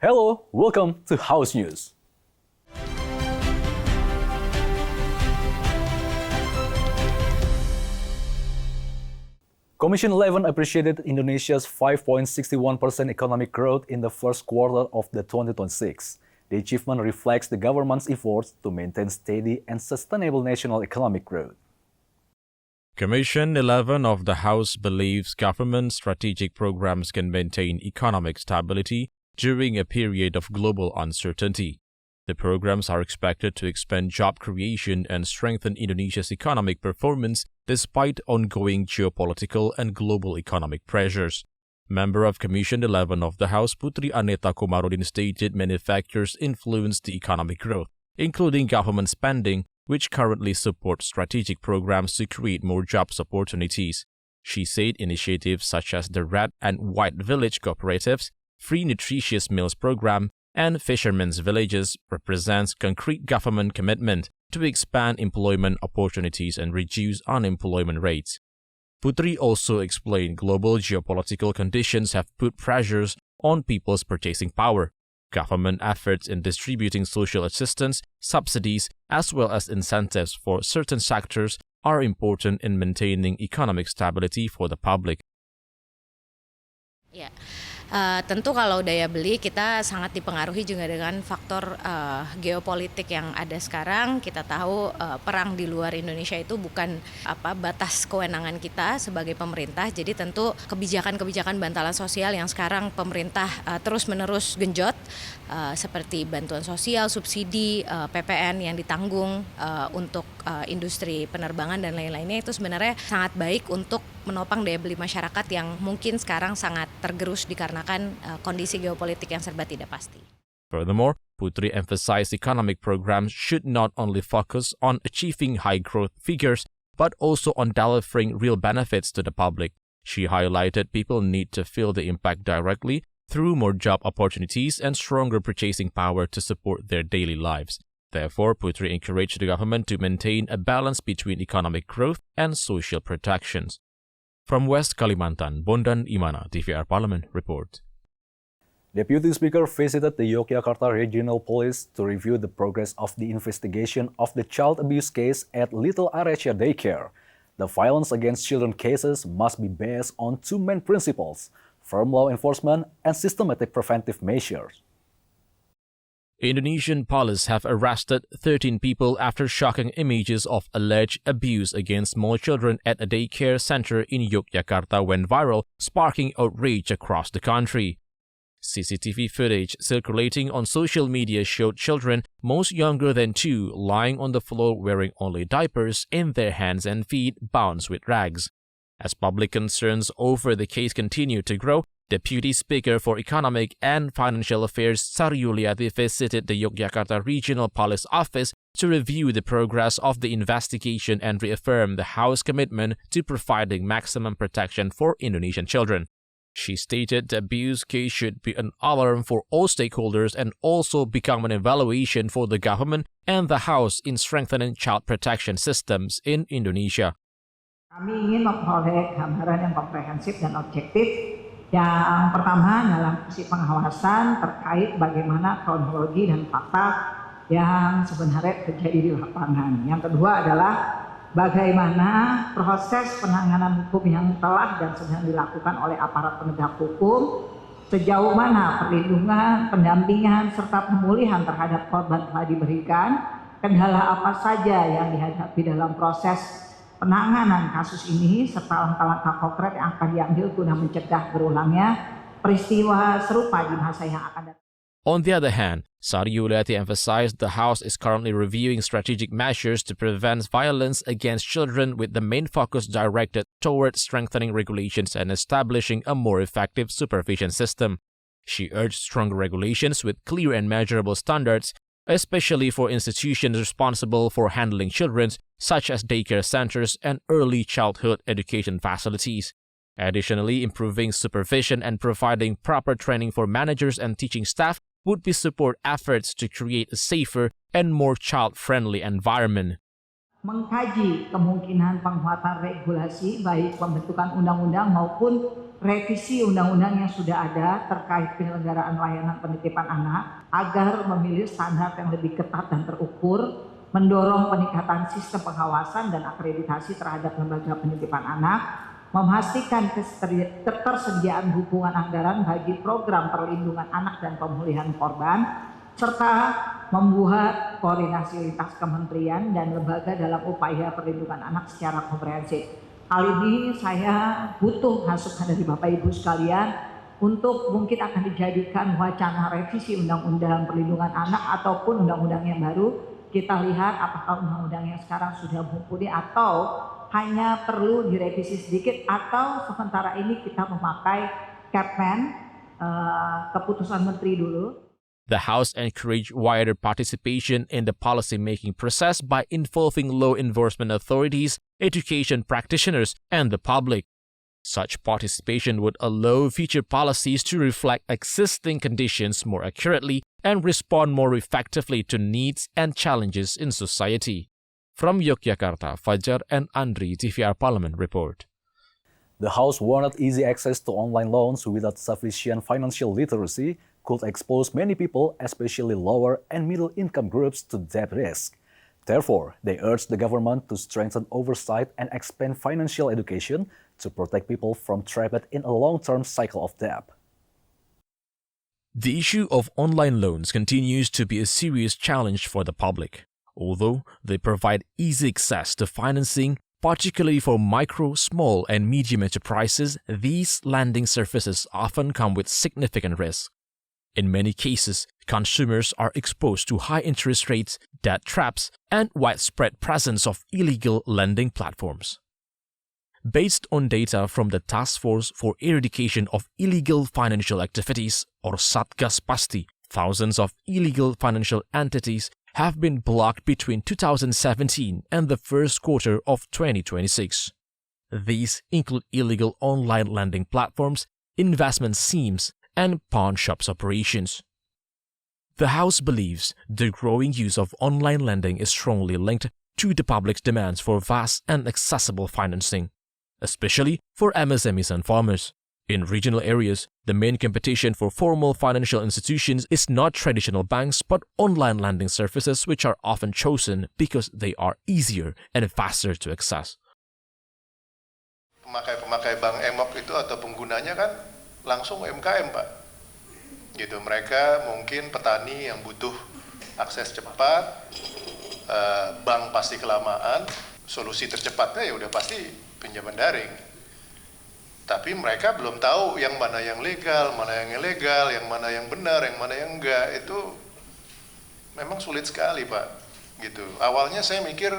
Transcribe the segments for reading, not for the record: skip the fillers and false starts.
Hello, welcome to House News. Commission 11 appreciated Indonesia's 5.61% economic growth in the first quarter of the 2026. The achievement reflects the government's efforts to maintain steady and sustainable national economic growth. Commission 11 of the House believes government strategic programs can maintain economic stability during a period of global uncertainty. The programs are expected to expand job creation and strengthen Indonesia's economic performance despite ongoing geopolitical and global economic pressures. Member of Commission 11 of the House, Putri Aneta Komarudin, stated many factors influence the economic growth, including government spending, which currently supports strategic programs to create more jobs opportunities. She said initiatives such as the Red and White Village Cooperatives, Free Nutritious Meals Program, and Fishermen's Villages represents concrete government commitment to expand employment opportunities and reduce unemployment rates. Putri also explained global geopolitical conditions have put pressures on people's purchasing power. Government efforts in distributing social assistance, subsidies, as well as incentives for certain sectors are important in maintaining economic stability for the public. Ya, tentu kalau daya beli kita sangat dipengaruhi juga dengan faktor geopolitik yang ada sekarang. Kita tahu perang di luar Indonesia itu bukan batas kewenangan kita sebagai pemerintah. Jadi tentu kebijakan-kebijakan bantalan sosial yang sekarang pemerintah terus-menerus genjot seperti bantuan sosial, subsidi, PPN yang ditanggung untuk industri penerbangan dan lain-lainnya itu sebenarnya sangat baik untuk menopang daya beli masyarakat yang mungkin sekarang sangat tergerus dikarenakan kondisi geopolitik yang serba tidak pasti. Furthermore, Putri emphasized economic programs should not only focus on achieving high growth figures, but also on delivering real benefits to the public. She highlighted people need to feel the impact directly through more job opportunities and stronger purchasing power to support their daily lives. Therefore, Putri encouraged the government to maintain a balance between economic growth and social protections. From West Kalimantan, Bondan Imana, TVR Parliament Report. Deputy Speaker visited the Yogyakarta Regional Police to review the progress of the investigation of the child abuse case at Little Arecia Daycare. The violence against children cases must be based on two main principles: firm law enforcement and systematic preventive measures. Indonesian police have arrested 13 people after shocking images of alleged abuse against small children at a daycare center in Yogyakarta went viral, sparking outrage across the country. CCTV footage circulating on social media showed children, most younger than 2, lying on the floor wearing only diapers and their hands and feet bound with rags. As public concerns over the case continue to grow, Deputy Speaker for Economic and Financial Affairs Sari Yuliati visited the Yogyakarta Regional Police Office to review the progress of the investigation and reaffirm the House commitment to providing maximum protection for Indonesian children. She stated the abuse case should be an alarm for all stakeholders and also become an evaluation for the government and the House in strengthening child protection systems in Indonesia. Kami ingin memperoleh gambaran yang komprehensif dan objektif. Yang pertama dalam fungsi pengawasan terkait bagaimana kronologi dan fakta yang sebenarnya terjadi di lapangan. Yang kedua adalah bagaimana proses penanganan hukum yang telah dan sedang dilakukan oleh aparat penegak hukum, sejauh mana perlindungan, pendampingan, serta pemulihan terhadap korban telah diberikan, kendala apa saja yang dihadapi dalam proses penanganan kasus ini, serta langkah-langkah konkret yang akan diambil guna mencegah berulangnya peristiwa serupa di masa yang akan datang. On the other hand, Sari Yuliati emphasized the House is currently reviewing strategic measures to prevent violence against children with the main focus directed toward strengthening regulations and establishing a more effective supervision system. She urged stronger regulations with clear and measurable standards, especially for institutions responsible for handling children, such as daycare centers and early childhood education facilities. Additionally, improving supervision and providing proper training for managers and teaching staff would be support efforts to create a safer and more child-friendly environment. Mengkaji kemungkinan penguatan regulasi baik pembentukan undang-undang maupun revisi undang-undang yang sudah ada terkait penyelenggaraan layanan penitipan anak agar memilih standar yang lebih ketat dan terukur, mendorong peningkatan sistem pengawasan dan akreditasi terhadap lembaga penitipan anak, memastikan ketersediaan dukungan anggaran bagi program perlindungan anak dan pemulihan korban, serta membuat koordinasi lintas kementerian dan lembaga dalam upaya perlindungan anak secara komprehensif. Hal ini saya butuh masukan dari Bapak Ibu sekalian untuk mungkin akan dijadikan wacana revisi Undang-Undang Perlindungan Anak ataupun undang-undang yang baru. Kita lihat apakah undang-undang yang sekarang sudah mumpuni atau hanya perlu direvisi sedikit, atau sementara ini kita memakai Capman, keputusan Menteri dulu. The House encouraged wider participation in the policy-making process by involving law enforcement authorities, education practitioners, and the public. Such participation would allow future policies to reflect existing conditions more accurately and respond more effectively to needs and challenges in society. From Yogyakarta, Fajar and Andri, TVR Parliament report. The House warned easy access to online loans without sufficient financial literacy could expose many people, especially lower and middle-income groups, to debt risk. Therefore, they urged the government to strengthen oversight and expand financial education to protect people from trapped in a long-term cycle of debt. The issue of online loans continues to be a serious challenge for the public. Although they provide easy access to financing, particularly for micro, small, and medium enterprises, these lending services often come with significant risks. In many cases, consumers are exposed to high interest rates, debt traps, and widespread presence of illegal lending platforms. Based on data from the Task Force for Eradication of Illegal Financial Activities, or Satgas Pasti, thousands of illegal financial entities have been blocked between 2017 and the first quarter of 2026. These include illegal online lending platforms, investment schemes, and pawn shops operations. The House believes the growing use of online lending is strongly linked to the public's demands for vast and accessible financing, especially for MSMEs and farmers. In regional areas, the main competition for formal financial institutions is not traditional banks but online lending services, which are often chosen because they are easier and faster to access. Pemakai bank emok itu atau penggunanya kan langsung UMKM, Pak. Gitu, mereka mungkin petani yang butuh akses cepat, bank pasti kelamaan, solusi tercepatnya ya udah pasti pinjaman daring. Tapi mereka belum tahu yang mana yang legal, mana yang ilegal, yang mana yang benar, yang mana yang enggak. Itu memang sulit sekali, Pak. Gitu. Awalnya saya mikir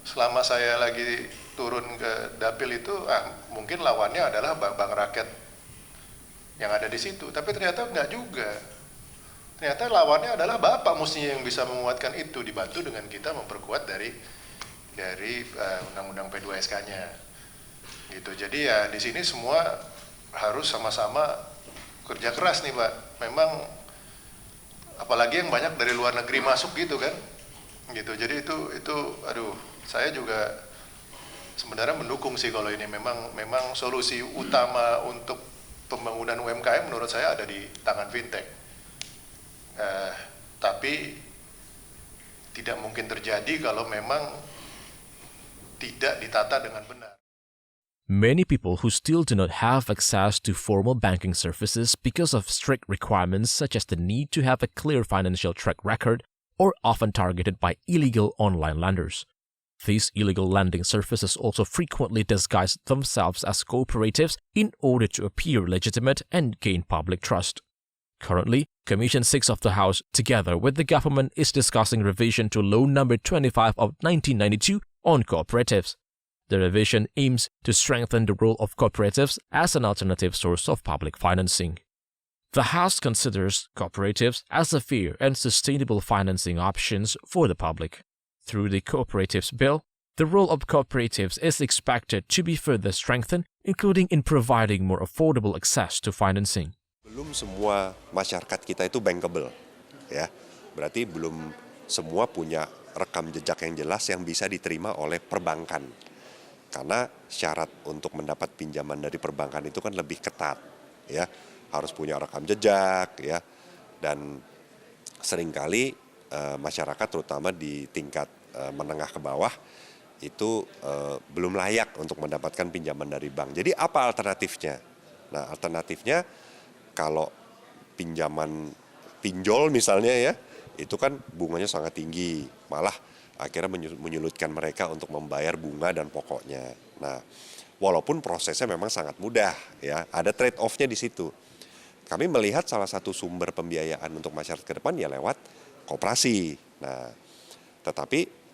selama saya lagi turun ke dapil itu, mungkin lawannya adalah bank rakyat yang ada di situ. Tapi ternyata enggak juga. Ternyata lawannya adalah Bapak mestinya yang bisa menguatkan itu, dibantu dengan kita memperkuat dari Undang-Undang P2SK-nya. Gitu. Jadi ya di sini semua harus sama-sama kerja keras nih, Pak. Memang apalagi yang banyak dari luar negeri masuk gitu kan. Gitu. Jadi itu aduh, saya juga sebenarnya mendukung sih kalau ini memang solusi utama untuk pembangunan UMKM menurut saya ada di tangan fintech. Tapi tidak mungkin terjadi kalau memang tidak ditata dengan benar. Many people who still do not have access to formal banking services because of strict requirements such as the need to have a clear financial track record are often targeted by illegal online lenders. These illegal lending services also frequently disguise themselves as cooperatives in order to appear legitimate and gain public trust. Currently, Commission 6 of the House, together with the government, is discussing revision to Law No. 25 of 1992 on cooperatives. The revision aims to strengthen the role of cooperatives as an alternative source of public financing. The House considers cooperatives as a fair and sustainable financing options for the public. Through the Cooperatives Bill, the role of cooperatives is expected to be further strengthened, including in providing more affordable access to financing. Belum semua masyarakat kita itu bankable, ya. Berarti belum semua punya rekam jejak yang jelas yang bisa diterima oleh perbankan. Karena syarat untuk mendapat pinjaman dari perbankan itu kan lebih ketat, ya, harus punya rekam jejak, ya, dan seringkali masyarakat terutama di tingkat menengah ke bawah itu belum layak untuk mendapatkan pinjaman dari bank. Jadi apa alternatifnya? Nah, alternatifnya kalau pinjol misalnya ya, itu kan bunganya sangat tinggi, malah akhirnya menyulitkan mereka untuk membayar bunga dan pokoknya. Nah, walaupun prosesnya memang sangat mudah, ya, ada trade off-nya di situ. Kami melihat salah satu sumber pembiayaan untuk masyarakat ke depan ya lewat koperasi. Nah, tetapi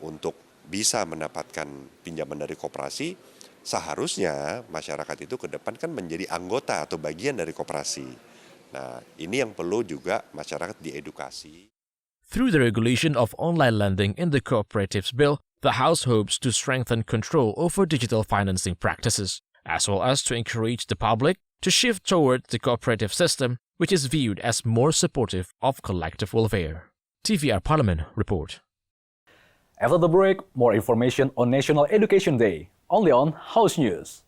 untuk bisa mendapatkan pinjaman dari koperasi, seharusnya masyarakat itu ke depan kan menjadi anggota atau bagian dari koperasi. Nah, ini yang perlu juga masyarakat diedukasi. Through the regulation of online lending in the Cooperatives Bill, the House hopes to strengthen control over digital financing practices, as well as to encourage the public to shift toward the cooperative system, which is viewed as more supportive of collective welfare. TVR Parliament Report. After the break, more information on National Education Day, only on House News.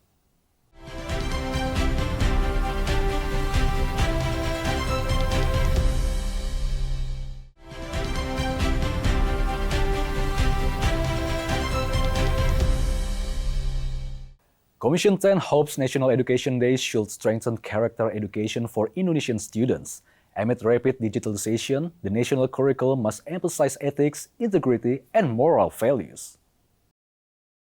Commission 10 hopes National Education Day should strengthen character education for Indonesian students. Amid rapid digitalization, the national curriculum must emphasize ethics, integrity, and moral values.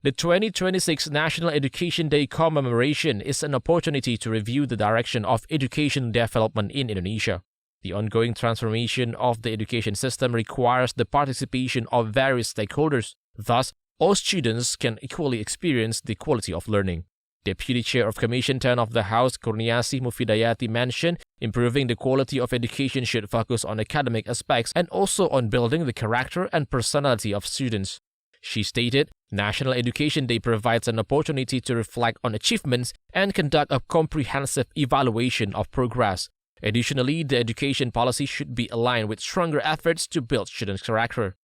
The 2026 National Education Day commemoration is an opportunity to review the direction of education development in Indonesia. The ongoing transformation of the education system requires the participation of various stakeholders. Thus, all students can equally experience the quality of learning. Deputy Chair of Commission 10 of the House, Kurniasih Mufidayati, mentioned improving the quality of education should focus on academic aspects and also on building the character and personality of students. She stated, National Education Day provides an opportunity to reflect on achievements and conduct a comprehensive evaluation of progress. Additionally, the education policy should be aligned with stronger efforts to build students' character.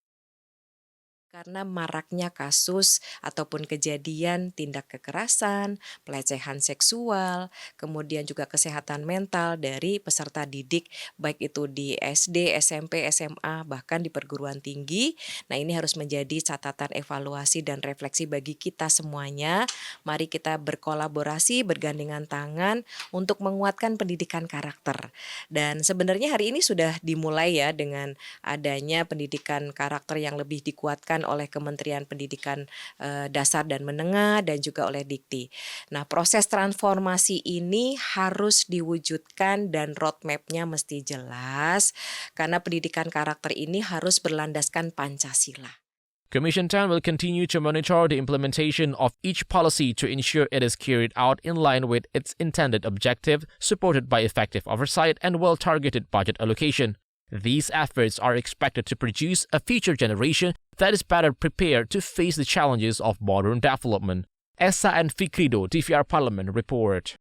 Karena maraknya kasus ataupun kejadian tindak kekerasan, pelecehan seksual, kemudian juga kesehatan mental dari peserta didik, baik itu di SD, SMP, SMA, bahkan di perguruan tinggi. Nah, ini harus menjadi catatan evaluasi dan refleksi bagi kita semuanya. Mari kita berkolaborasi, bergandengan tangan untuk menguatkan pendidikan karakter. Dan sebenarnya hari ini sudah dimulai ya dengan adanya pendidikan karakter yang lebih dikuatkan oleh Kementerian Pendidikan Dasar dan Menengah dan juga oleh Dikti. Nah, proses transformasi ini harus diwujudkan dan roadmap-nya mesti jelas karena pendidikan karakter ini harus berlandaskan Pancasila. Commission 10 will continue to monitor the implementation of each policy to ensure it is carried out in line with its intended objective, supported by effective oversight and well-targeted budget allocation. These efforts are expected to produce a future generation that is better prepared to face the challenges of modern development. Esa and Fikrido, TVR Parliament Report.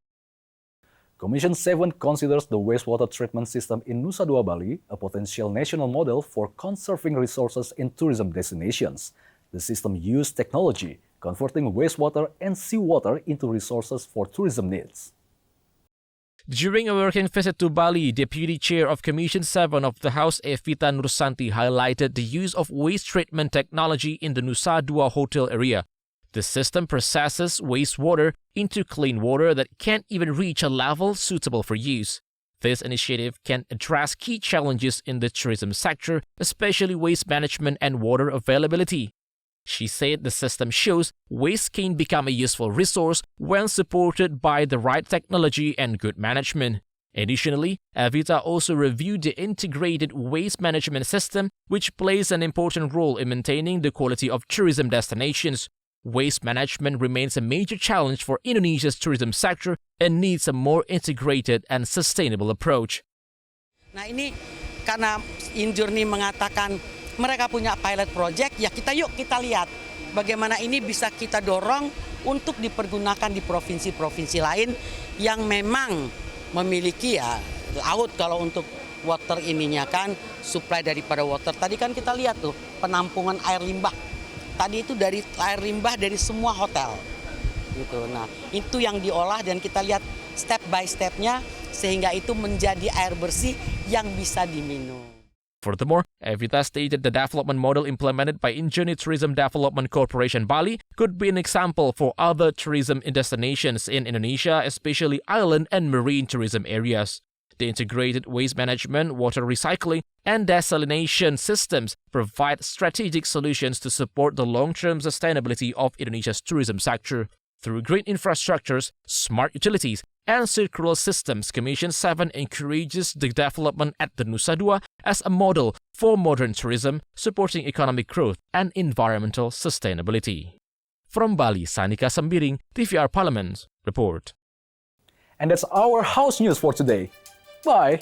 Commission 7 considers the wastewater treatment system in Nusa Dua Bali a potential national model for conserving resources in tourism destinations. The system uses technology, converting wastewater and seawater into resources for tourism needs. During a working visit to Bali, Deputy Chair of Commission 7 of the House, Evita Nursanti, highlighted the use of waste treatment technology in the Nusa Dua hotel area. The system processes wastewater into clean water that can't even reach a level suitable for use. This initiative can address key challenges in the tourism sector, especially waste management and water availability. She said the system shows waste can become a useful resource when supported by the right technology and good management. Additionally, Evita also reviewed the integrated waste management system, which plays an important role in maintaining the quality of tourism destinations. Waste management remains a major challenge for Indonesia's tourism sector and needs a more integrated and sustainable approach. Nah, ini karena Injourney mengatakan mereka punya pilot project, ya kita lihat bagaimana ini bisa kita dorong untuk dipergunakan di provinsi-provinsi lain yang memang memiliki ya laut. Kalau untuk water ininya kan supply daripada water. Tadi kan kita lihat tuh penampungan air limbah tadi itu dari air limbah dari semua hotel. Gitu. Nah, itu yang diolah dan kita lihat step by step-nya sehingga itu menjadi air bersih yang bisa diminum. Furthermore, Evita stated the development model implemented by Injourney Tourism Development Corporation Bali could be an example for other tourism destinations in Indonesia, especially island and marine tourism areas. The integrated waste management, water recycling, and desalination systems provide strategic solutions to support the long-term sustainability of Indonesia's tourism sector. Through green infrastructures, smart utilities, and circular systems, Commission 7 encourages the development at the Nusa Dua as a model for modern tourism, supporting economic growth and environmental sustainability. From Bali, Sanika Sembiring, TVR Parliament, report. And that's our house news for today. Bye!